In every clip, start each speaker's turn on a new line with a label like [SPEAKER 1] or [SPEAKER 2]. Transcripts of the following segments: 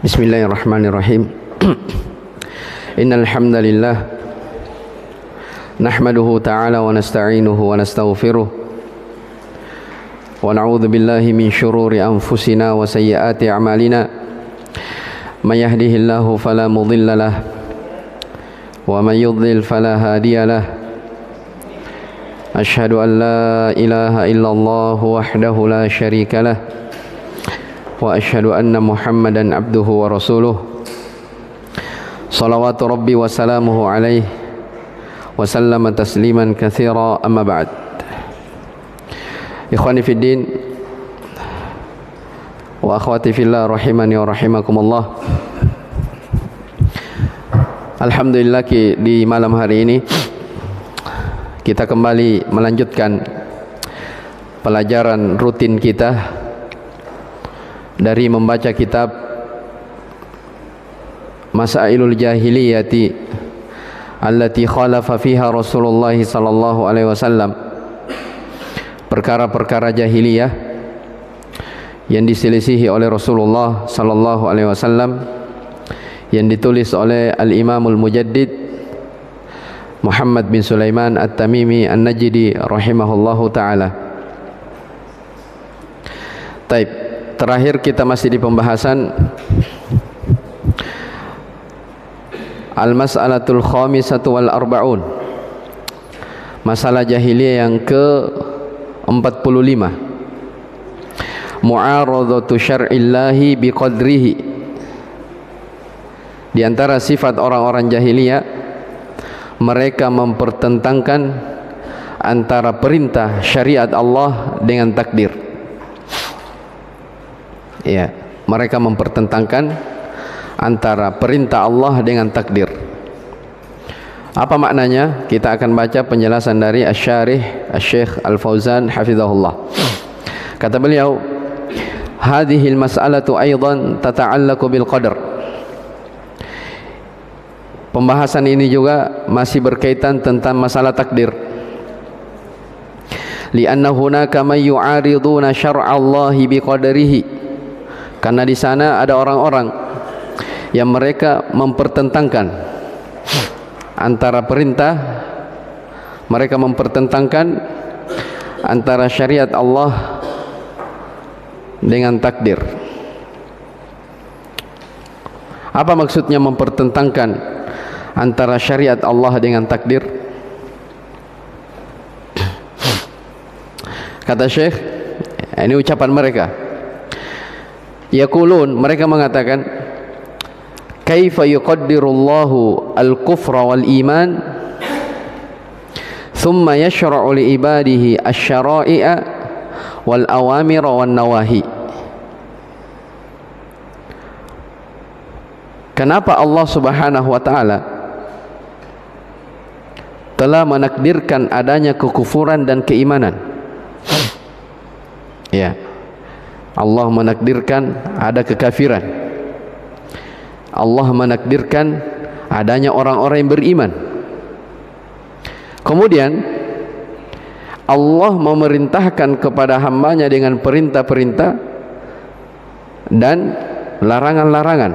[SPEAKER 1] Bismillahirrahmanirrahim. Innal hamdalillah nahmaduhu ta'ala wa nasta'inuhu wa nastaghfiruh wa na'udzu billahi min shururi anfusina wa sayyiati a'malina. May yahdihillahu fala mudilla lahu wa may yudlil fala hadiya lahu. Asyhadu an la ilaha illallah wahdahu la syarika lahu wa asyhadu anna Muhammadan abduhu wa rasuluh. Salawatu rabbi wa salamuhu alaihi wa sallama tasliman katsira, amma ba'd. Ikhwani fid din wa akhwati fillah rahimani wa rahimakumullah. Alhamdulillah di malam hari ini kita kembali melanjutkan pelajaran rutin kita dari membaca kitab Masailul Jahiliyati allati khalafa fiha Rasulullah sallallahu alaihi wasallam, perkara-perkara jahiliyah yang diselisihi oleh Rasulullah sallallahu alaihi wasallam, yang ditulis oleh Al-Imamul Mujaddid Muhammad bin Sulaiman At-Tamimi An-Najdi rahimahullahu taala. Taib. Terakhir kita masih di pembahasan Al-Mas'alatul Khamisatu wal Arba'un, masalah jahiliyah yang ke-45, Mu'aradatu syar'illahi biqadrihi. Di antara sifat orang-orang jahiliyah, mereka mempertentangkan antara perintah syariat Allah dengan takdir. Ya, mereka mempertentangkan antara perintah Allah dengan takdir. Apa maknanya? Kita akan baca penjelasan dari Asy-Syarih Asy-Syaikh Al-Fauzan hafizahullah. Kata beliau, hadhil mas'alatu aidan tata'allaqu bil qadar. Pembahasan ini juga masih berkaitan tentang masalah takdir. Li'anna hunaka may yu'ariduna syar'allahi biqadarihi. Karena di sana ada orang-orang yang mereka mempertentangkan antara perintah, mereka mempertentangkan antara syariat Allah dengan takdir. Apa maksudnya mempertentangkan antara syariat Allah dengan takdir? Kata Syekh, ini ucapan mereka. Yaqulun, mereka mengatakan, kaifa yuqaddirullahu al-kufra wal iman thumma yashra'u li ibadihi asy-syara'i'a wal awamira wan nawahi. Kenapa Allah Subhanahu wa taala telah menakdirkan adanya kekufuran dan keimanan? Ya, Allah menakdirkan ada kekafiran. Allah menakdirkan adanya orang-orang yang beriman. Kemudian Allah memerintahkan kepada hambanya dengan perintah-perintah dan larangan-larangan.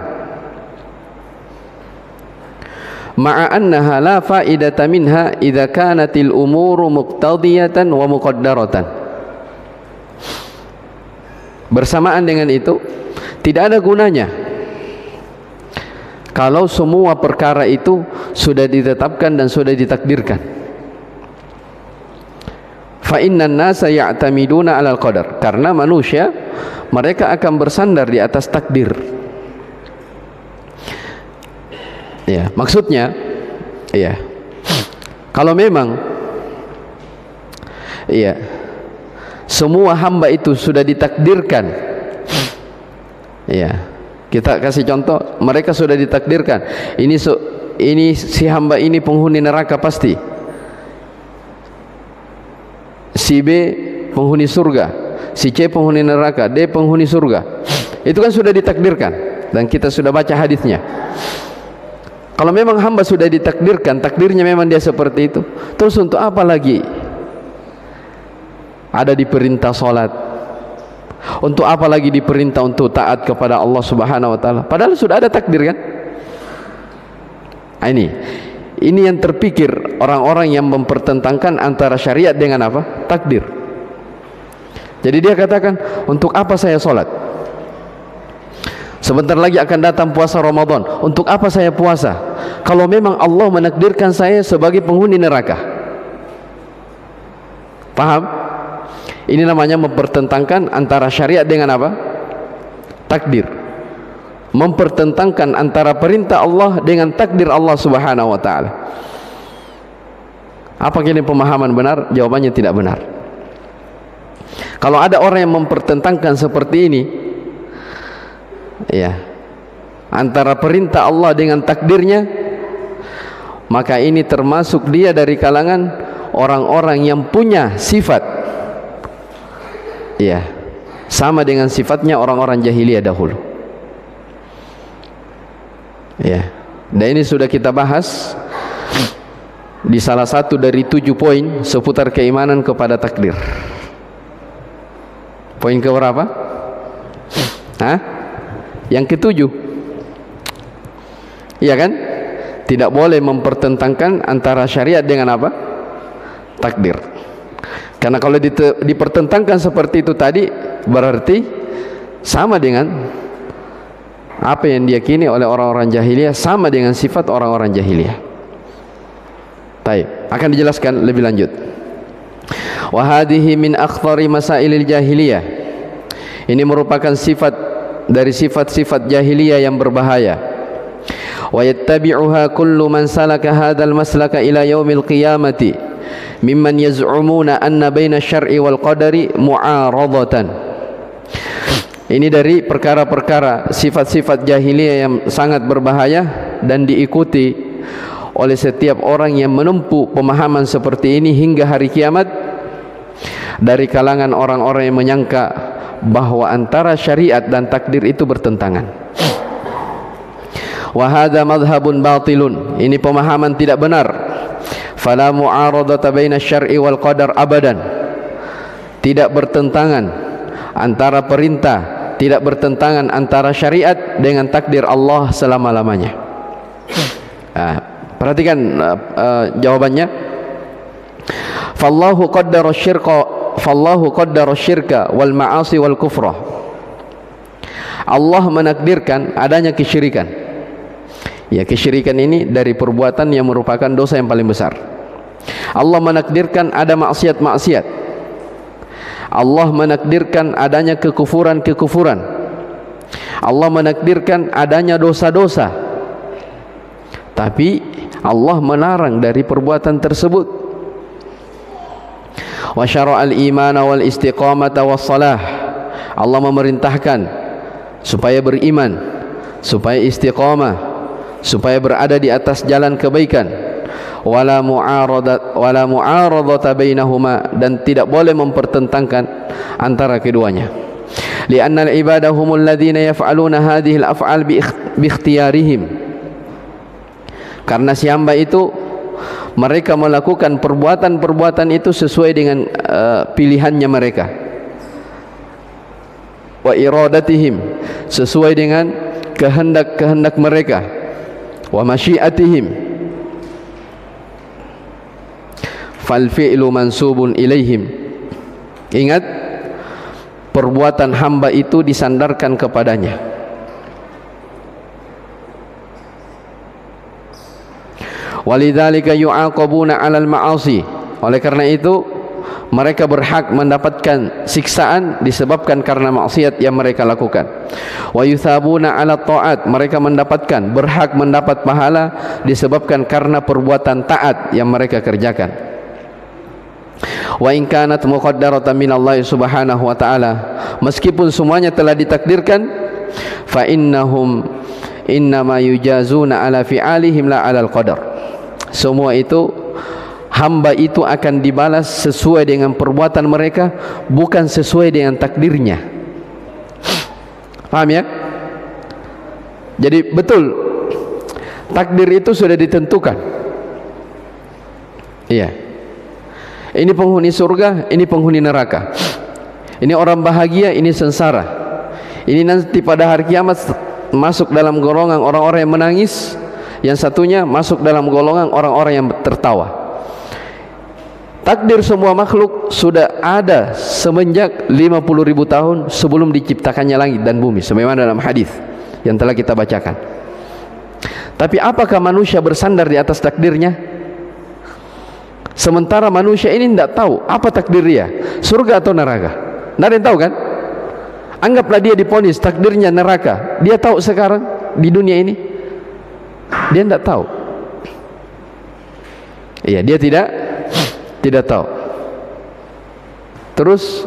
[SPEAKER 1] Ma'a annaha la fa'idata minha idza kanatil umuru muqtadiyatan wa muqaddaratan. Bersamaan dengan itu, tidak ada gunanya kalau semua perkara itu sudah ditetapkan dan sudah ditakdirkan. Fa innan nasa ya'tamiduna 'alal qadar. Karena manusia, mereka akan bersandar di atas takdir. Ya, maksudnya, ya, kalau memang, ya, semua hamba itu sudah ditakdirkan, ya, kita kasih contoh, mereka sudah ditakdirkan, ini si hamba ini penghuni neraka pasti, si B penghuni surga, si C penghuni neraka, D penghuni surga. Itu kan sudah ditakdirkan dan kita sudah baca hadisnya. Kalau memang hamba sudah ditakdirkan, takdirnya memang dia seperti itu, terus untuk apa lagi ada di perintah salat, Untuk apa lagi diperintah untuk taat kepada Allah Subhanahu wa taala? Padahal sudah ada takdir kan? Ini yang terpikir orang-orang yang mempertentangkan antara syariat dengan apa? Takdir. Jadi dia katakan, untuk apa saya sholat? Sebentar lagi akan datang puasa Ramadan. Untuk apa saya puasa? Kalau memang Allah menakdirkan saya sebagai penghuni neraka. Paham? Ini namanya mempertentangkan antara syariat dengan apa? Takdir. Mempertentangkan antara perintah Allah dengan takdir Allah Subhanahu wa taala. Apakah ini pemahaman benar? Jawabannya tidak benar. Kalau ada orang yang mempertentangkan seperti ini, ya, antara perintah Allah dengan takdirnya, maka ini termasuk dia dari kalangan orang-orang yang punya sifat, ya, sama dengan sifatnya orang-orang jahiliyah dahulu. Ya, dan ini sudah kita bahas di salah satu dari 7 poin seputar keimanan kepada takdir. Poin ke berapa? Yang ke-7. Iya kan? Tidak boleh mempertentangkan antara syariat dengan apa? Takdir. Karena kalau dipertentangkan seperti itu tadi, berarti sama dengan apa yang diyakini oleh orang-orang jahiliyah, sama dengan sifat orang-orang jahiliyah. Baik, akan dijelaskan lebih lanjut. Wa hadhihi min akhtari masailil jahiliyah. Ini merupakan sifat dari sifat-sifat jahiliyah yang berbahaya. Wa yattabi'uha kullu man salaka hadzal maslaka ila yaumil qiyamati mimman yaz'umuna anna baina syar'i wal qadari mu'aradatan. Ini dari perkara-perkara sifat-sifat jahiliyah yang sangat berbahaya dan diikuti oleh setiap orang yang menempuh pemahaman seperti ini hingga hari kiamat, dari kalangan orang-orang yang menyangka bahwa antara syariat dan takdir itu bertentangan. Wa hadza madhhabun batilun. Ini pemahaman tidak benar. Fala mu'aradata baina syar'i wal qadar abadan. Tidak bertentangan antara perintah, tidak bertentangan antara syariat dengan takdir Allah selama-lamanya. Perhatikan jawabannya. Fallahu qaddara syirka wal ma'asi wal kufrah. Allah menakdirkan adanya kesyirikan. Ya, kesyirikan ini dari perbuatan yang merupakan dosa yang paling besar. Allah menakdirkan ada maksiat-maksiat. Allah menakdirkan adanya kekufuran-kekufuran. Allah menakdirkan adanya dosa-dosa. Tapi Allah melarang dari perbuatan tersebut. Wa syara'al imana wal istiqamata was salah. Allah memerintahkan supaya beriman, supaya istiqamah, supaya berada di atas jalan kebaikan. Wala mu'aradata bainahuma, dan tidak boleh mempertentangkan antara keduanya. Li'anna al-ibadah humul ladzina yaf'aluna hadhihi al-af'al bi ikhtiyarihim. Karena si hamba itu mereka melakukan perbuatan-perbuatan itu sesuai dengan pilihannya mereka. Wa iradatihim, sesuai dengan kehendak-kehendak mereka. Wa masyiatihim, fal fi'lu mansubun ilaihim. Ingat, perbuatan hamba itu disandarkan kepadanya. Walidzalika yu'aqabuna 'alal ma'asi. Oleh karena itu mereka berhak mendapatkan siksaan disebabkan karena maksiat yang mereka lakukan. Wa yuthabuna 'ala ta'at. Mereka mendapatkan, berhak mendapat pahala disebabkan karena perbuatan taat yang mereka kerjakan. Wa in kanat muqaddaratan minallahi subhanahu wa ta'ala. Meskipun semuanya telah ditakdirkan, fa innahum innama yujazuna 'ala fi'alihim la 'alal qadar. Semua itu, hamba itu akan dibalas sesuai dengan perbuatan mereka, bukan sesuai dengan takdirnya. Paham ya? Jadi betul, takdir itu sudah ditentukan. Iya. Ini penghuni surga, ini penghuni neraka. Ini orang bahagia, ini sengsara. Ini nanti pada hari kiamat masuk dalam golongan orang-orang yang menangis, yang satunya masuk dalam golongan orang-orang yang tertawa. Takdir semua makhluk sudah ada semenjak 50.000 tahun sebelum diciptakannya langit dan bumi, sebagaimana dalam hadis yang telah kita bacakan. Tapi apakah manusia bersandar di atas takdirnya? Sementara manusia ini tidak tahu apa takdir dia, surga atau neraka. Tidak ada yang tahu kan? Anggaplah dia diponis takdirnya neraka. Dia tahu sekarang di dunia ini? Dia tidak tahu. Iya, dia tidak tahu. Terus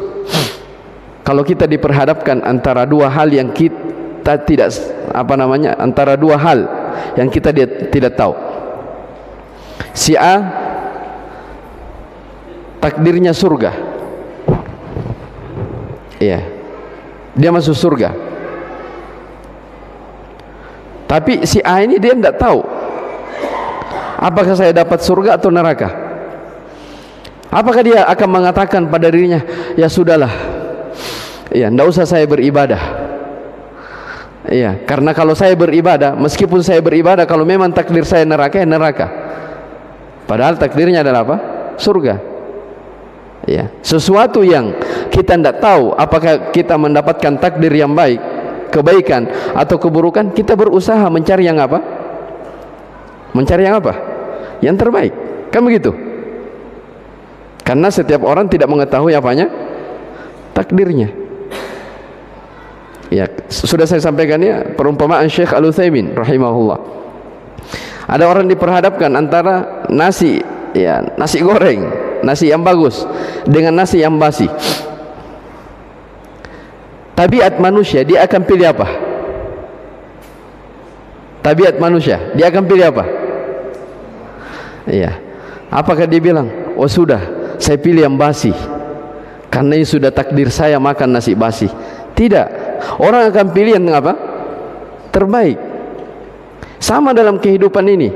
[SPEAKER 1] kalau kita diperhadapkan antara dua hal yang kita tidak antara dua hal yang kita tidak tahu. Si A takdirnya surga. Iya. Dia masuk surga. Tapi si A ini dia tidak tahu apakah saya dapat surga atau neraka. Apakah dia akan mengatakan pada dirinya, ya sudahlah, ya tidak usah saya beribadah. Ya, karena kalau saya beribadah, meskipun saya beribadah, kalau memang takdir saya neraka, ya neraka. Padahal takdirnya adalah apa? Surga. Ya, sesuatu yang kita tidak tahu apakah kita mendapatkan takdir yang baik, kebaikan atau keburukan, kita berusaha mencari yang apa? Mencari yang apa? Yang terbaik. Kan begitu? Karena setiap orang tidak mengetahui apanya? Takdirnya. Ya, sudah saya sampaikan ya, perumpamaan Syekh Al-Utsaimin rahimahullah. Ada orang diperhadapkan antara nasi, ya, nasi goreng, nasi yang bagus dengan nasi yang basi. Tabiat manusia dia akan pilih apa? Tabiat manusia dia akan pilih apa? Iya. Apakah dia bilang, oh sudah, saya pilih yang basi karena ini sudah takdir saya makan nasi basi? Tidak. Orang akan pilih yang apa? Terbaik. Sama dalam kehidupan ini.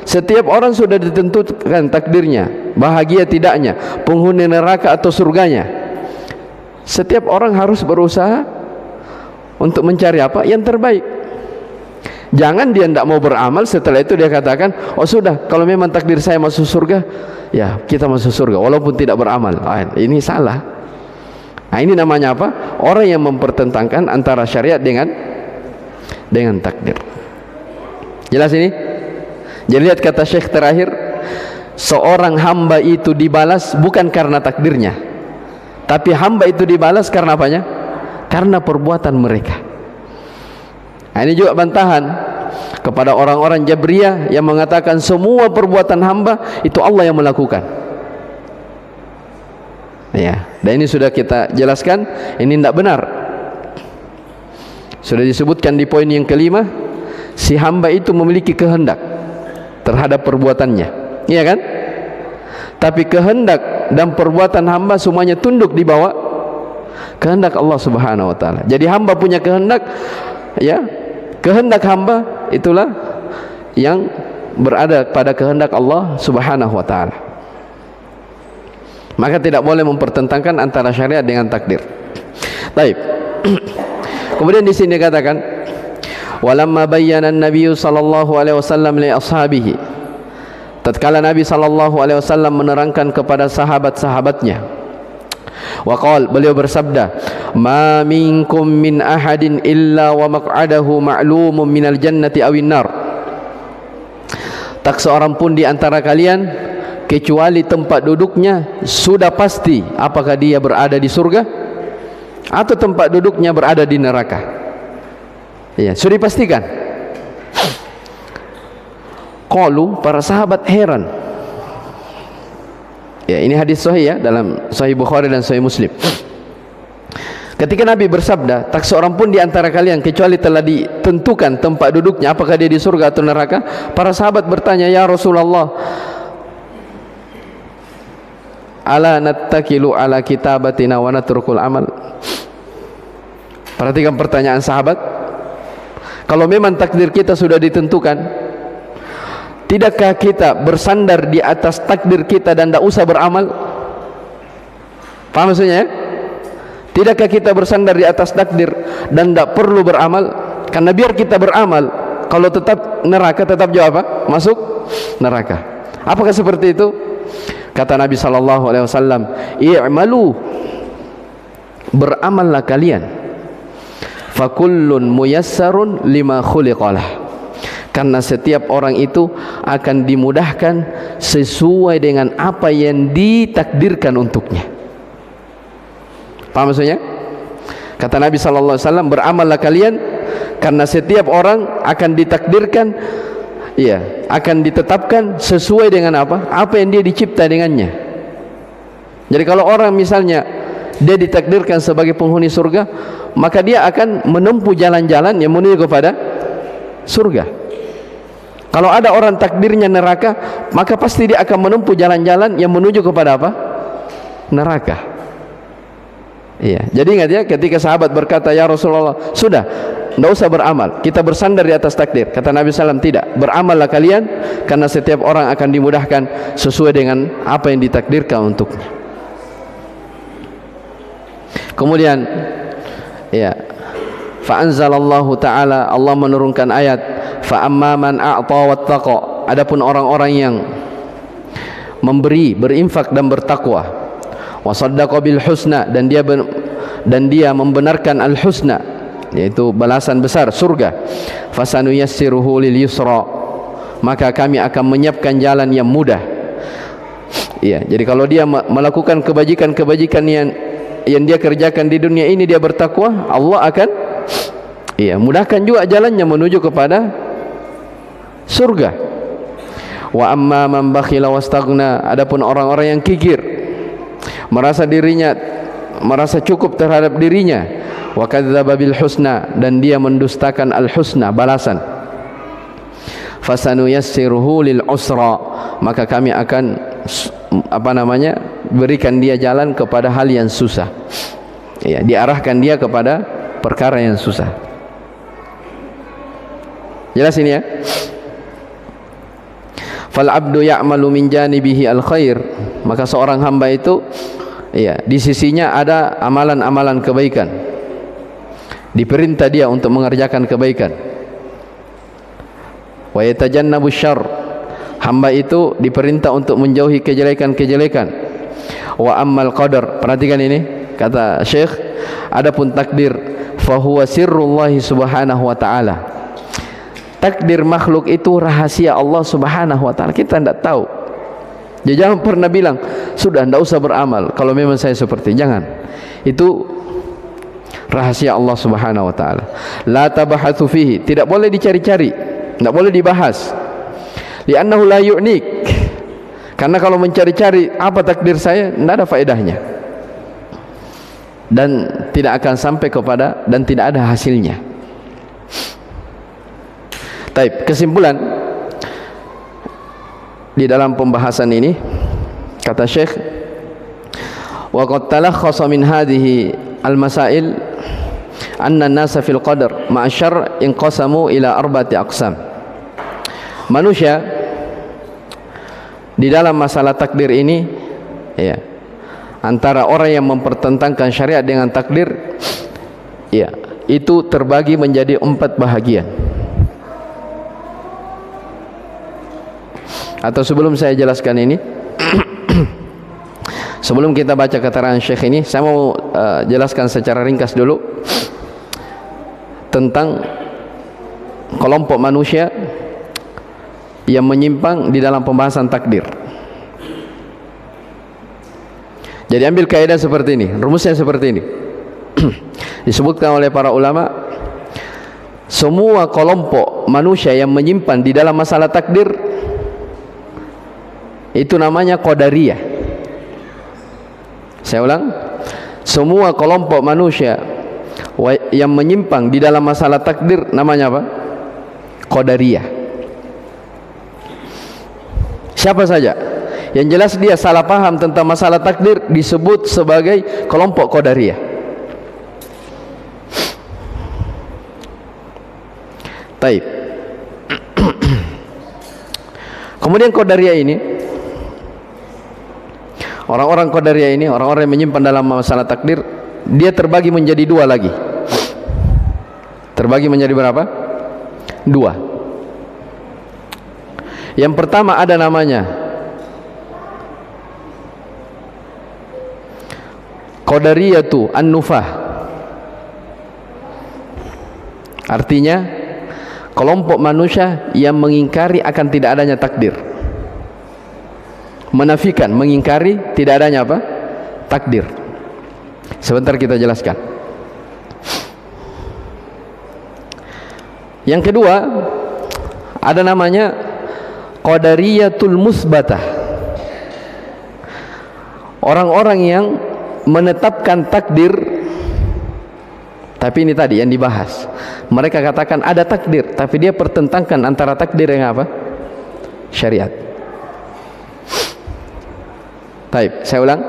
[SPEAKER 1] Setiap orang sudah ditentukan takdirnya, bahagia tidaknya, penghuni neraka atau surganya. Setiap orang harus berusaha untuk mencari apa? Yang terbaik. Jangan dia tidak mau beramal, setelah itu dia katakan, oh sudah, kalau memang takdir saya masuk surga, ya kita masuk surga walaupun tidak beramal. Ini salah. Nah, ini namanya apa? Orang yang mempertentangkan antara syariat dengan takdir. Jelas ini? Jadi lihat kata Syekh terakhir, seorang hamba itu dibalas bukan karena takdirnya, tapi hamba itu dibalas karena apanya? Karena perbuatan mereka. Nah, ini juga bantahan kepada orang-orang Jabriyah yang mengatakan semua perbuatan hamba itu Allah yang melakukan. Ya, dan ini sudah kita jelaskan, ini tidak benar. Sudah disebutkan di poin yang kelima, si hamba itu memiliki kehendak terhadap perbuatannya, iya kan? Tapi kehendak dan perbuatan hamba semuanya tunduk di bawah kehendak Allah Subhanahu wa taala. Jadi hamba punya kehendak, ya. Kehendak hamba itulah yang berada pada kehendak Allah Subhanahu wa taala. Maka tidak boleh mempertentangkan antara syariat dengan takdir. Baik. Kemudian di sini dikatakan, walamma bayyana an-nabiy sallallahu alaihi wasallam li ashabihi. Tatkala Nabi sallallahu alaihi wasallam menerangkan kepada sahabat-sahabatnya. Wa qala, beliau bersabda, ma minkum min ahadin illa wa maq'adahu ma'lumun minal jannati awin nar. Tak seorang pun di antara kalian kecuali tempat duduknya sudah pasti apakah dia berada di surga atau tempat duduknya berada di neraka. Ya, sudah dipastikan. Qalu, para sahabat heran. Ya, ini hadis sahih ya, dalam Sahih Bukhari dan Sahih Muslim. Ketika Nabi bersabda, tak seorang pun di antara kalian kecuali telah ditentukan tempat duduknya apakah dia di surga atau neraka, para sahabat bertanya, ya Rasulullah, ala nattakilu ala kitabatina wa natrukul amal. Perhatikan pertanyaan sahabat. Kalau memang takdir kita sudah ditentukan, tidakkah kita bersandar di atas takdir kita dan tidak usah beramal? Paham maksudnya ya? Tidakkah kita bersandar di atas takdir dan tidak perlu beramal? Karena biar kita beramal, kalau tetap neraka, tetap jawab apa? Masuk neraka. Apakah seperti itu? Kata Nabi sallallahu alaihi wasallam, "I'malu," beramallah kalian. "Fakullun muyassarun lima khuliqalah." Karena setiap orang itu akan dimudahkan sesuai dengan apa yang ditakdirkan untuknya. Paham maksudnya? Kata Nabi sallallahu alaihi wasallam, beramallah kalian karena setiap orang akan ditakdirkan, ya, akan ditetapkan sesuai dengan apa yang dia dicipta dengannya. Jadi kalau orang misalnya dia ditakdirkan sebagai penghuni surga, maka dia akan menempuh jalan-jalan yang menuju kepada surga. Kalau ada orang takdirnya neraka, maka pasti dia akan menempuh jalan-jalan yang menuju kepada apa? Neraka. Iya. Jadi ingat ya, ketika sahabat berkata, "Ya Rasulullah, sudah, tidak usah beramal, kita bersandar di atas takdir." Kata Nabi SAW, "Tidak, beramallah kalian karena setiap orang akan dimudahkan sesuai dengan apa yang ditakdirkan untuknya." Kemudian, ya, fa'anzalallahu ta'ala, Allah menurunkan ayat, "Fa'amma man a'ta wattaqa." Adapun orang-orang yang memberi, berinfak dan bertakwa, wa saddaqa bil husna, dan dia membenarkan al husna, yaitu balasan besar surga, fasanuyassiruhu lil yusra, maka kami akan menyiapkan jalan yang mudah. Iya, jadi kalau dia melakukan kebajikan-kebajikan yang dia kerjakan di dunia ini, dia bertakwa, Allah akan mudahkan juga jalannya menuju kepada surga. Wa amma man bakhila wastaghna, adapun orang-orang yang kikir, merasa cukup terhadap dirinya, wa kadzdzaba bil husna, dan dia mendustakan al husna, balasan, fasanuyassiruhu lil usra, maka kami akan berikan dia jalan kepada hal yang susah, ya, diarahkan dia kepada perkara yang susah. Jelas ini ya? Fal abdu ya'malu min janibihi al khair, maka seorang hamba itu, ya, di sisinya ada amalan-amalan kebaikan, diperintah dia untuk mengerjakan kebaikan. Wa yatajannabu syarr, hamba itu diperintah untuk menjauhi kejelekan-kejelekan. Wa ammal qadar, perhatikan ini kata Syekh, adapun takdir, fa huwa sirrullahi subhanahu wa ta'ala. Takdir makhluk itu rahasia Allah subhanahu wa ta'ala, kita tidak tahu. Jadi jangan pernah bilang, sudah tidak usah beramal kalau memang saya seperti, jangan. Itu rahasia Allah subhanahu wa ta'ala. La tabahathu fihi, tidak boleh dicari-cari, tidak boleh dibahas. Li'annahu la yu'nik, karena kalau mencari-cari apa takdir saya, tidak ada faedahnya dan tidak akan sampai kepada, dan tidak ada hasilnya. Taib, kesimpulan di dalam pembahasan ini, kata Syekh, wa qad talakhasa min hadhihi al-masail anna an-nasa fil qadar ma'a syarr inqasamu ila arba'ati aqsam. Manusia di dalam masalah takdir ini, ya, antara orang yang mempertentangkan syariat dengan takdir, ya, itu terbagi menjadi 4 bahagian. Atau sebelum saya jelaskan ini, sebelum kita baca keterangan Syekh ini, saya mau jelaskan secara ringkas dulu tentang kelompok manusia yang menyimpang di dalam pembahasan takdir. Jadi ambil kaidah seperti ini, rumusnya seperti ini. Disebutkan oleh para ulama, semua kelompok manusia yang menyimpan di dalam masalah takdir itu namanya qadariyah. Saya ulang, semua kelompok manusia yang menyimpang di dalam masalah takdir namanya apa? Qadariyah. Siapa saja yang jelas dia salah paham tentang masalah takdir disebut sebagai kelompok qadariyah. Taib. Kemudian qadariyah ini, orang-orang qadariyah ini, orang-orang yang menyimpan dalam masalah takdir, dia terbagi menjadi dua lagi. Terbagi menjadi berapa? Dua. Yang pertama ada namanya Qadariyatu An-Nufah. Artinya kelompok manusia yang mengingkari akan tidak adanya takdir, menafikan, mengingkari tidak adanya apa? Takdir. Sebentar kita jelaskan. Yang kedua ada namanya Qadariyatul Musbatah. Orang-orang yang menetapkan takdir, tapi ini tadi yang dibahas. Mereka katakan ada takdir, tapi dia pertentangkan antara takdir yang apa? Syariat. Baik, saya ulang.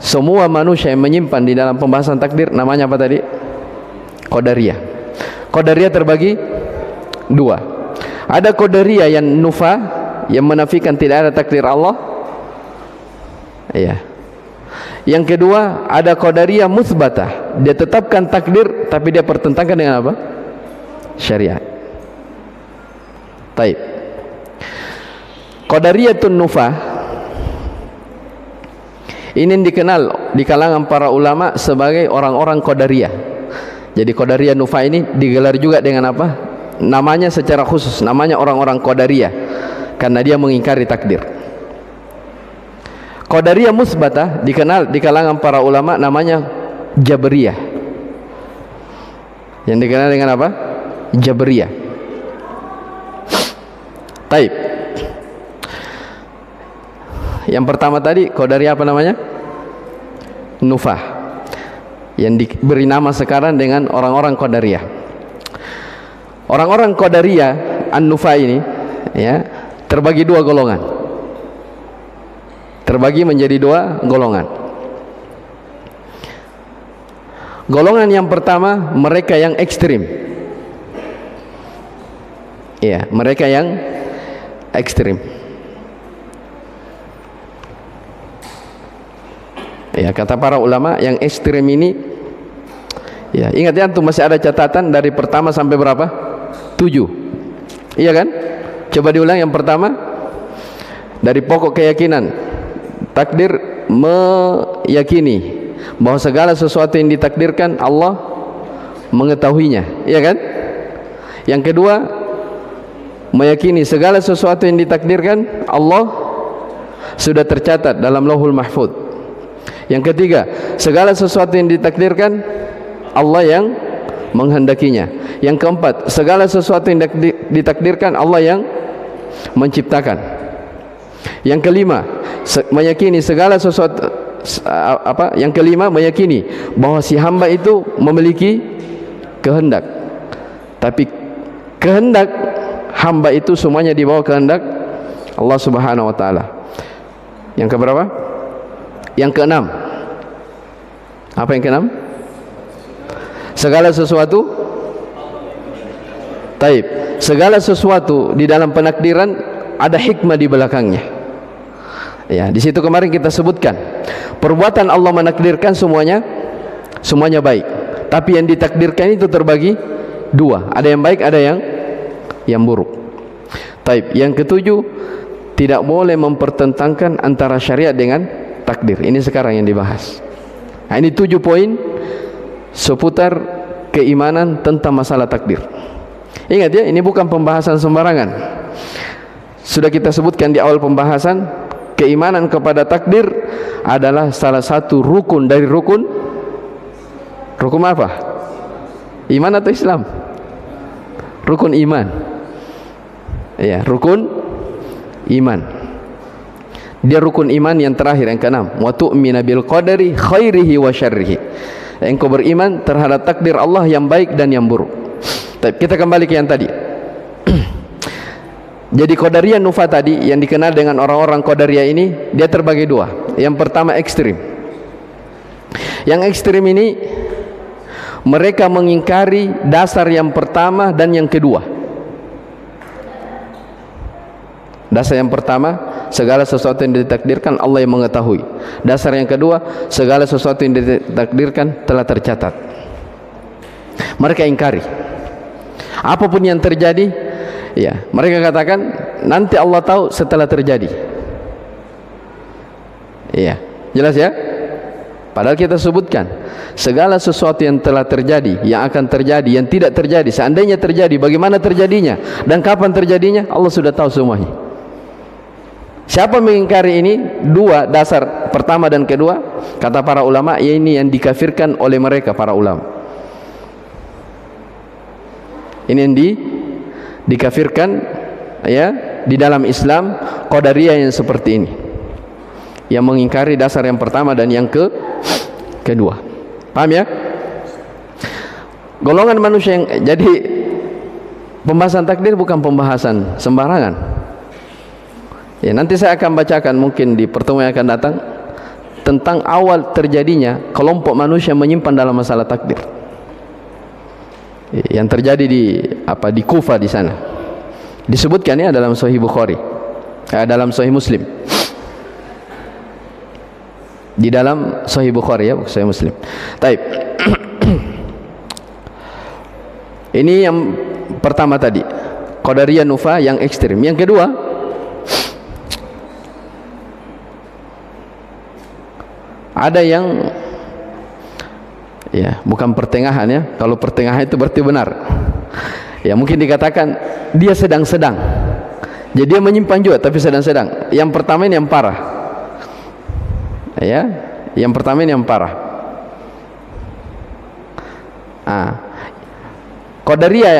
[SPEAKER 1] Semua manusia yang menyimpan di dalam pembahasan takdir namanya apa tadi? Qadariyah. Qadariyah terbagi dua. Ada Qadariyah yang nufah, yang menafikan tidak ada takdir Allah. Iya. Yang kedua ada Qadariyah Musbatah. Dia tetapkan takdir tapi dia pertentangkan dengan apa? Syariat. Baik. Qadariyatun Nufah ini dikenal di kalangan para ulama sebagai orang-orang Qadariyah. Jadi Qadariyah Nufah ini digelar juga dengan apa? Namanya secara khusus, namanya orang-orang Qadariyah karena dia mengingkari takdir. Qadariyah Musbatah dikenal di kalangan para ulama namanya Jabriyah. Yang dikenal dengan apa? Jabriyah. Taib. Yang pertama tadi Qadariyah apa namanya? Nufah. Yang diberi nama sekarang dengan orang-orang Qadariyah. Orang-orang Qadariyah An-Nufah ini ya, terbagi dua golongan. Terbagi menjadi dua golongan. Golongan yang pertama mereka yang ekstrim. Ya, mereka yang ekstrim. Ya, kata para ulama yang ekstrim ini, ya ingat ya, antum masih ada catatan dari pertama sampai berapa? 7. Iya kan? Coba diulang. Yang pertama dari pokok keyakinan takdir, meyakini bahwa segala sesuatu yang ditakdirkan Allah mengetahuinya, iya kan? Yang kedua meyakini segala sesuatu yang ditakdirkan Allah sudah tercatat dalam Lauhul Mahfuz. Yang ketiga segala sesuatu yang ditakdirkan Allah yang menghendakinya. Yang keempat segala sesuatu yang ditakdirkan Allah yang menciptakan. Yang kelima meyakini segala sesuatu yang kelima meyakini bahwa si hamba itu memiliki kehendak, tapi kehendak hamba itu semuanya di bawah kehendak Allah Subhanahu wa taala. Yang keberapa? Yang keenam. Apa yang keenam? Segala sesuatu taib. Segala sesuatu di dalam penakdiran ada hikmah di belakangnya. Ya, di situ kemarin kita sebutkan perbuatan Allah menakdirkan semuanya baik, tapi yang ditakdirkan itu terbagi dua, ada yang baik, ada yang buruk. Taib. Yang ketujuh, tidak boleh mempertentangkan antara syariat dengan takdir. Ini sekarang yang dibahas. Nah, ini 7 poin seputar keimanan tentang masalah takdir. Ingat ya, ini bukan pembahasan sembarangan. Sudah kita sebutkan di awal pembahasan, keimanan kepada takdir adalah salah satu rukun dari rukun apa? Iman atau Islam? Rukun iman. Ya, rukun iman. Dia rukun iman yang terakhir, yang keenam. Wa tu'mina bil qadari khairihi wa syarrihi. Engkau beriman terhadap takdir Allah yang baik dan yang buruk. Kita kembali ke yang tadi. Jadi Qadariyah Nufah tadi yang dikenal dengan orang-orang Qadariyah ini, dia terbagi dua. Yang pertama ekstrim. Yang ekstrim ini mereka mengingkari dasar yang pertama dan yang kedua. Dasar yang pertama segala sesuatu yang ditakdirkan Allah yang mengetahui. Dasar yang kedua, segala sesuatu yang ditakdirkan telah tercatat. Mereka ingkari apapun yang terjadi, ya, mereka katakan nanti Allah tahu setelah terjadi. Iya, jelas ya? Padahal kita sebutkan segala sesuatu yang telah terjadi, yang akan terjadi, yang tidak terjadi, seandainya terjadi, bagaimana terjadinya dan kapan terjadinya, Allah sudah tahu semuanya. Siapa mengingkari ini? Dua dasar, pertama dan kedua, kata para ulama, ya ini yang dikafirkan oleh mereka para ulama. Ini yang dikafirkan, ya, di dalam Islam, Qadariyah yang seperti ini, yang mengingkari dasar yang pertama dan yang kedua. Paham ya? Golongan manusia yang, jadi pembahasan takdir bukan pembahasan sembarangan. Ya, nanti saya akan bacakan mungkin di pertemuan yang akan datang tentang awal terjadinya kelompok manusia menyimpan dalam masalah takdir. Yang terjadi di Kufa di sana. Disebutkan ya dalam Sahih Bukhari, dalam Sahih Muslim. Di dalam Sahih Bukhari, ya, Sahih Muslim. Taib. Ini yang pertama tadi, Qadariyah Nufa yang ekstrim. Yang kedua, ada yang, ya, bukan pertengahan ya. Kalau pertengahan itu berarti benar. Ya, mungkin dikatakan dia sedang-sedang. Jadi dia menyimpan juga tapi sedang-sedang. Yang pertama ini yang parah. Ya, yang pertama ini yang parah. Qadariyah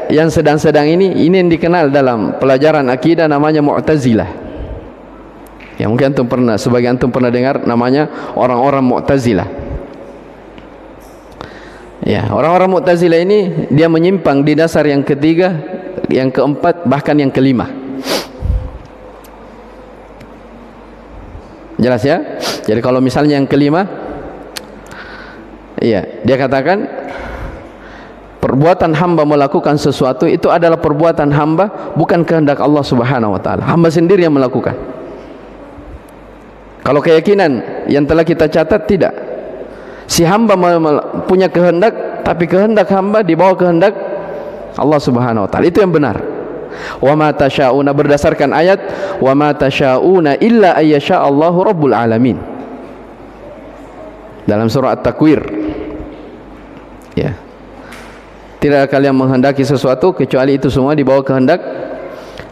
[SPEAKER 1] yang sedang-sedang ini yang dikenal dalam pelajaran akidah namanya Mu'tazilah. Ya, mungkin antum pernah, sebagian antum pernah dengar namanya orang-orang Mu'tazilah. Ya, orang-orang Mu'tazilah ini dia menyimpang di dasar yang ketiga, yang keempat, bahkan yang kelima. Jelas ya? Jadi kalau misalnya yang kelima, iya, dia katakan perbuatan hamba melakukan sesuatu itu adalah perbuatan hamba, bukan kehendak Allah Subhanahu wa taala. Hamba sendiri yang melakukan. Kalau keyakinan yang telah kita catat, tidak. Si hamba punya kehendak, tapi kehendak hamba di bawah kehendak Allah Subhanahu wa taala. Itu yang benar. Wa ma tasyauna, berdasarkan ayat wa ma tasyauna illa ayyasha Allahu rabbul alamin. Dalam surah At-Takwir. Ya. Tidak kalian menghendaki sesuatu kecuali itu semua di bawah kehendak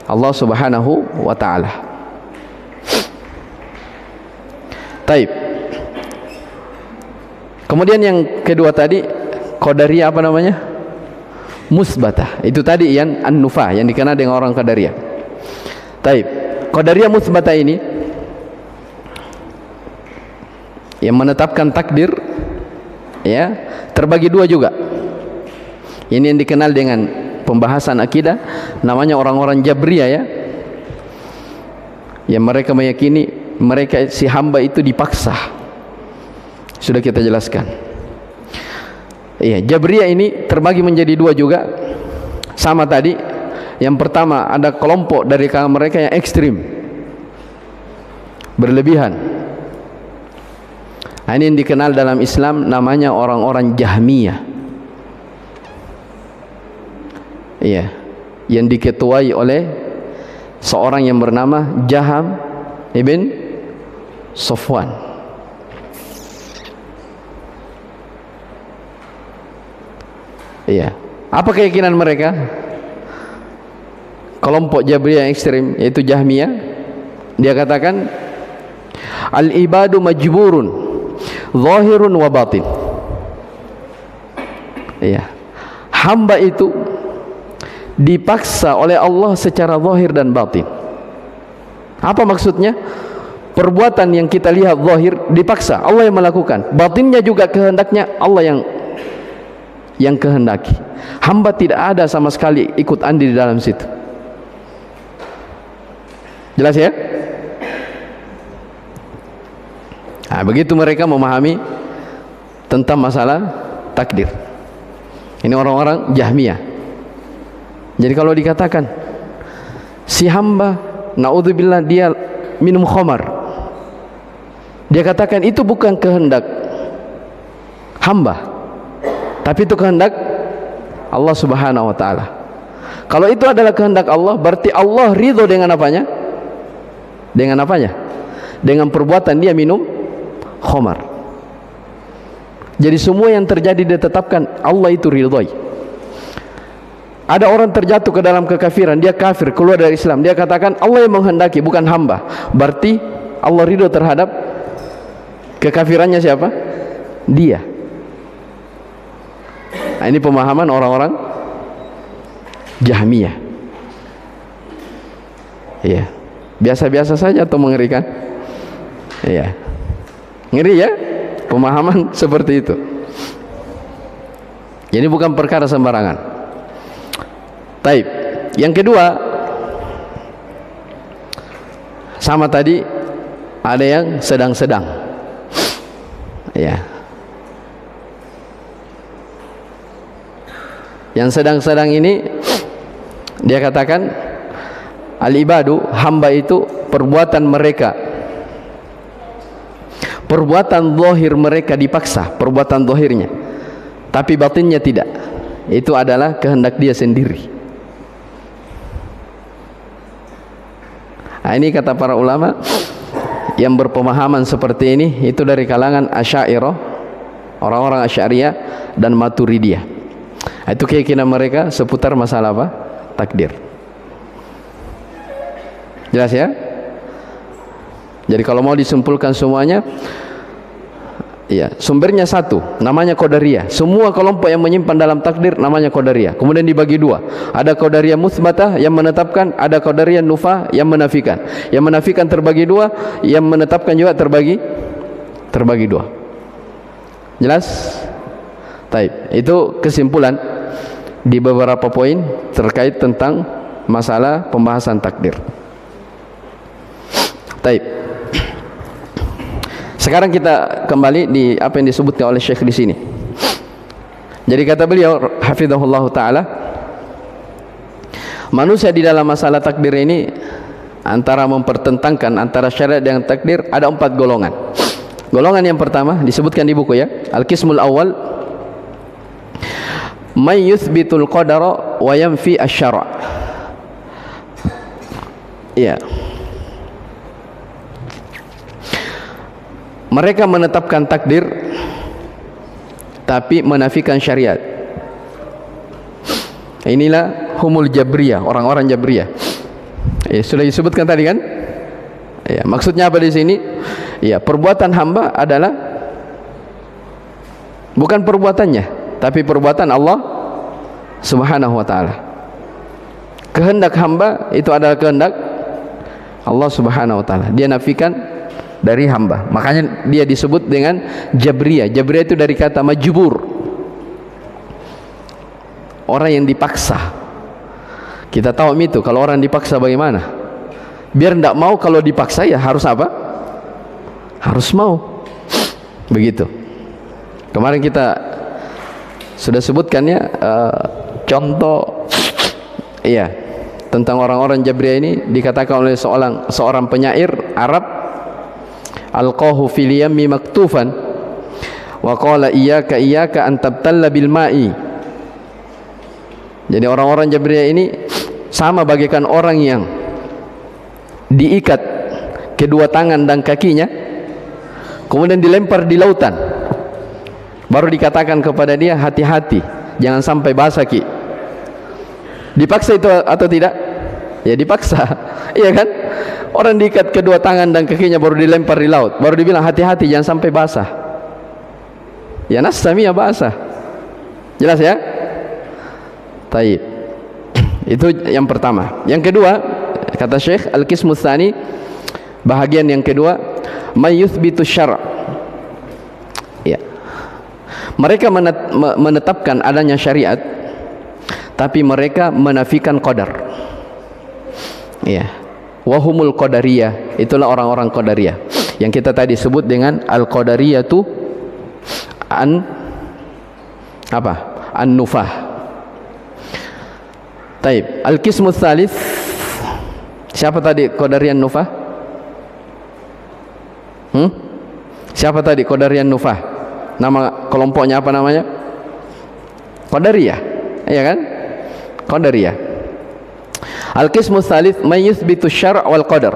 [SPEAKER 1] Allah Subhanahu wa taala. Taib. Kemudian yang kedua tadi, Qadariyah apa namanya? Musbatah. Itu tadi yang An-Nufa, yang dikenal dengan orang Qadariyah. Taib. Qadariyah Musbatah ini yang menetapkan takdir, ya, terbagi dua juga. Ini yang dikenal dengan pembahasan akidah namanya orang-orang Jabriyah, ya. Yang mereka meyakini mereka, si hamba itu dipaksa. Sudah kita jelaskan. Iya, Jabriyah ini terbagi menjadi dua juga. Sama tadi. Yang pertama, ada kelompok dari kalangan mereka yang ekstrim, berlebihan. Nah, ini yang dikenal dalam Islam namanya orang-orang Jahmiyah. Iya, yang diketuai oleh seorang yang bernama Jaham ibn Safwan. Iya. Apa keyakinan mereka? Kelompok Jabriyah yang ekstrim, yaitu Jahmiyah, dia katakan al-ibadu majburun zahirun wa batin. Iya. Hamba itu dipaksa oleh Allah secara zahir dan batin. Apa maksudnya? Perbuatan yang kita lihat zahir dipaksa, Allah yang melakukan. Batinnya juga kehendaknya Allah yang kehendaki. Hamba tidak ada sama sekali ikut andil di dalam situ. Jelas ya? Nah, begitu mereka memahami tentang masalah takdir. Ini orang-orang Jahmiyah. Jadi kalau dikatakan si hamba, naudzubillah, dia minum khamar. Dia katakan itu bukan kehendak hamba, tapi itu kehendak Allah Subhanahu wa taala. Kalau itu adalah kehendak Allah, berarti Allah ridho dengan apanya? Dengan apanya? Dengan perbuatan dia minum khamar. Jadi semua yang terjadi ditetapkan Allah itu ridhoi. Ada orang terjatuh ke dalam kekafiran, dia kafir, keluar dari Islam, dia katakan Allah yang menghendaki, bukan hamba. Berarti Allah ridho terhadap kekafirannya siapa? Dia. Nah, ini pemahaman orang-orang Jahmiyah. Iya. Biasa-biasa saja atau mengerikan? Iya. Ngeri ya? Pemahaman seperti itu. Jadi bukan perkara sembarangan. Taib. Yang kedua, sama tadi, ada yang sedang-sedang. Ya. Yang sedang-sedang ini dia katakan al-ibadu, hamba itu perbuatan mereka, perbuatan zahir mereka dipaksa, perbuatan zahirnya, tapi batinnya tidak. Itu adalah kehendak dia sendiri. Nah, ini kata para ulama yang berpemahaman seperti ini itu dari kalangan Asy'ariyah, orang-orang Asy'ariyah dan Maturidiyah. Itu keyakinan mereka seputar masalah apa? Takdir. Jelas ya? Jadi kalau mau disimpulkan semuanya, ya, sumbernya satu, namanya Qadariyah. Semua kelompok yang menyimpan dalam takdir namanya Qadariyah. Kemudian dibagi dua. Ada Qadariyah mutsbatah yang menetapkan, ada Qadariyah nufah yang menafikan. Yang menafikan terbagi dua, yang menetapkan juga terbagi dua. Jelas? Taib. Itu kesimpulan di beberapa poin terkait tentang masalah pembahasan takdir. Taib. Sekarang kita kembali di apa yang disebutkan oleh Syekh di sini. Jadi kata beliau hafizahullah taala, manusia di dalam masalah takdir ini antara mempertentangkan antara syariat dengan takdir ada 4 golongan. Golongan yang pertama disebutkan di buku ya, al-qismul awal may yuthbitul qadara wa yanfi asy-syara'. Ya. Mereka menetapkan takdir tapi menafikan syariat. Inilah humul jabriyah, orang-orang jabriyah. Sudah disebutkan tadi kan? Ya, maksudnya apa di sini? Ya, perbuatan hamba adalah bukan perbuatannya, tapi perbuatan Allah Subhanahu wa taala. Kehendak hamba itu adalah kehendak Allah Subhanahu wa taala. Dia nafikan dari hamba. Makanya dia disebut dengan Jabriyah. Jabriyah itu dari kata majbur, orang yang dipaksa. Kita tahu itu kalau orang dipaksa bagaimana? Biar tidak mau, kalau dipaksa ya harus apa? Harus mau. Begitu. Kemarin kita sudah sebutkan ya contoh iya tentang orang-orang Jabriyah ini. Dikatakan oleh seorang penyair Arab, alqahu fil yammi maktufan wa qala iyyaka an tabtalla bil ma'i. Jadi orang-orang Jabriyah ini sama bagaikan orang yang diikat kedua tangan dan kakinya kemudian dilempar di lautan, baru dikatakan kepada dia hati-hati jangan sampai basah ki. Dipaksa itu atau tidak? Ya dipaksa. Iya kan? Orang diikat kedua tangan dan kakinya baru dilempar di laut, baru dibilang hati-hati jangan sampai basah. Ya nasamiya basah. Jelas ya? Taib. Itu yang pertama. Yang kedua, kata Syekh, al-qismu tsani, bahagian yang kedua, may yuthbitu syara'. Ya. Mereka menetapkan adanya syariat, tapi mereka menafikan qadar. Ya. Wahumul qadariyah, itulah orang-orang qadariyah yang kita tadi sebut dengan al-qadariyatu an-nufah. Taib. Al-qismu tsalits, siapa tadi qadariyah nufah? Siapa tadi? Qadariyah Nufah. Nama kelompoknya apa namanya? Qadariyah. Iya kan? Qadariyah. Al-qismu tsalits man yuthbitu syara' wal qadar.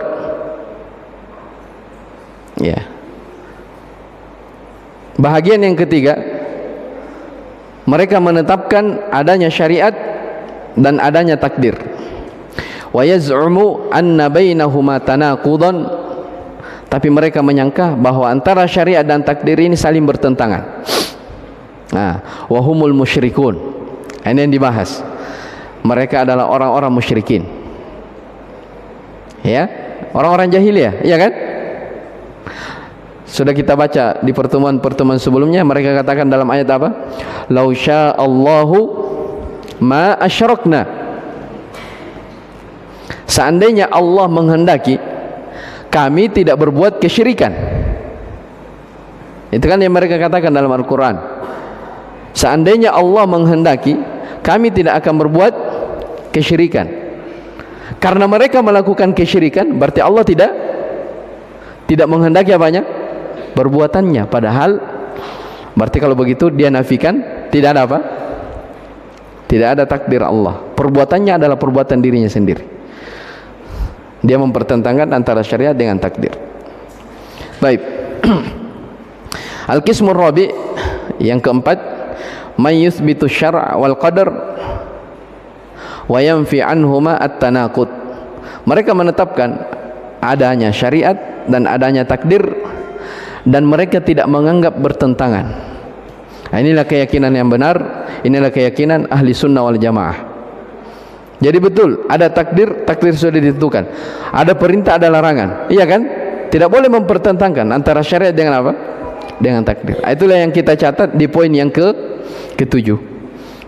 [SPEAKER 1] Ya. Bahagian yang ketiga, mereka menetapkan adanya syariat dan adanya takdir. Wa yaz'umu anna bainahuma tanaqudan, tapi mereka menyangka bahwa antara syariat dan takdir ini saling bertentangan. Nah, wa humul musyrikun. Ini yang dibahas. Mereka adalah orang-orang musyrikin. Ya, orang-orang jahiliyah, iya kan? Sudah kita baca di pertemuan-pertemuan sebelumnya, mereka katakan dalam ayat apa? Lau sya'allahu ma asyrakna. Seandainya Allah menghendaki, kami tidak berbuat kesyirikan. Itu kan yang mereka katakan dalam Al-Quran. Seandainya Allah menghendaki, kami tidak akan berbuat kesyirikan. Karena mereka melakukan kesyirikan, berarti Allah tidak menghendaki apanya? Perbuatannya. Padahal berarti kalau begitu dia nafikan tidak ada apa? Tidak ada takdir Allah. Perbuatannya adalah perbuatan dirinya sendiri. Dia mempertentangkan antara syariat dengan takdir. Baik. Al-qismur rabi', yang keempat, may yuthbitu syara' wal qadar wa yanfi anhuma at-tanaqud. Mereka menetapkan adanya syariat dan adanya takdir, dan mereka tidak menganggap bertentangan. Nah, inilah keyakinan yang benar, inilah keyakinan ahli sunnah wal jamaah. Jadi betul, ada takdir, takdir sudah ditentukan. Ada perintah, ada larangan. Iya kan? Tidak boleh mempertentangkan antara syariat dengan apa? Dengan takdir. Itulah yang kita catat di poin yang ketujuh.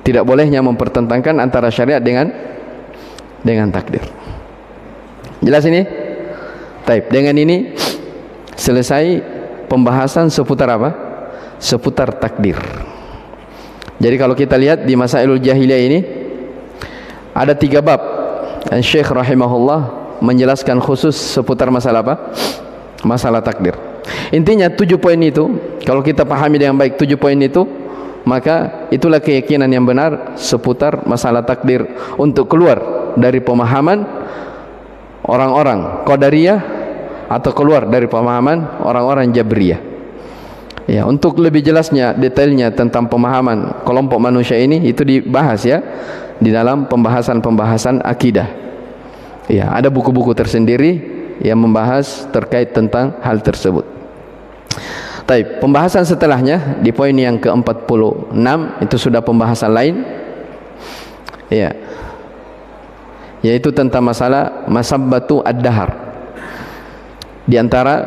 [SPEAKER 1] Tidak bolehnya mempertentangkan antara syariat dengan takdir. Jelas ini? Baik, dengan ini selesai pembahasan seputar apa? Seputar takdir. Jadi kalau kita lihat di Masailul Jahiliyah ini ada 3 bab. Dan Syekh rahimahullah menjelaskan khusus seputar masalah apa? Masalah takdir. Intinya 7 poin itu, kalau kita pahami dengan baik 7 poin itu, maka itulah keyakinan yang benar seputar masalah takdir, untuk keluar dari pemahaman orang-orang Qadariyah atau keluar dari pemahaman orang-orang Jabriyah. Ya, untuk lebih jelasnya, detailnya tentang pemahaman kelompok manusia ini, itu dibahas ya di dalam pembahasan-pembahasan akidah. Ya, ada buku-buku tersendiri yang membahas terkait tentang hal tersebut. Baik, pembahasan setelahnya di poin yang ke-46 itu sudah pembahasan lain. Ya. Yaitu tentang masalah masabbatu ad-dahar. Di antara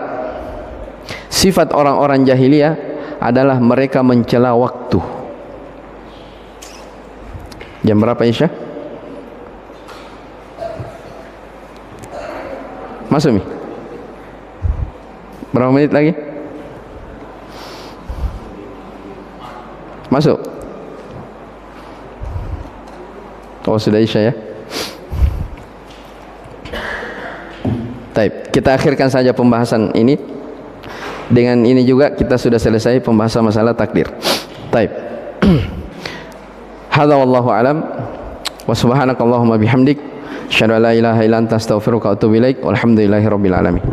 [SPEAKER 1] sifat orang-orang jahiliyah adalah mereka mencela waktu. Jam berapa Isya? Masuk Mi? Berapa menit lagi? Masuk? Oh, sudah Isya ya? Baik, kita akhirkan saja pembahasan ini. Dengan ini juga kita sudah selesai pembahasan masalah takdir. Baik. Hadza wallahu alam. Wa subhanakallahumma bihamdik, asyhadu an la ilaha illa anta astaghfiruka wa atubu ilaik. Walhamdulillahirabbil alamin.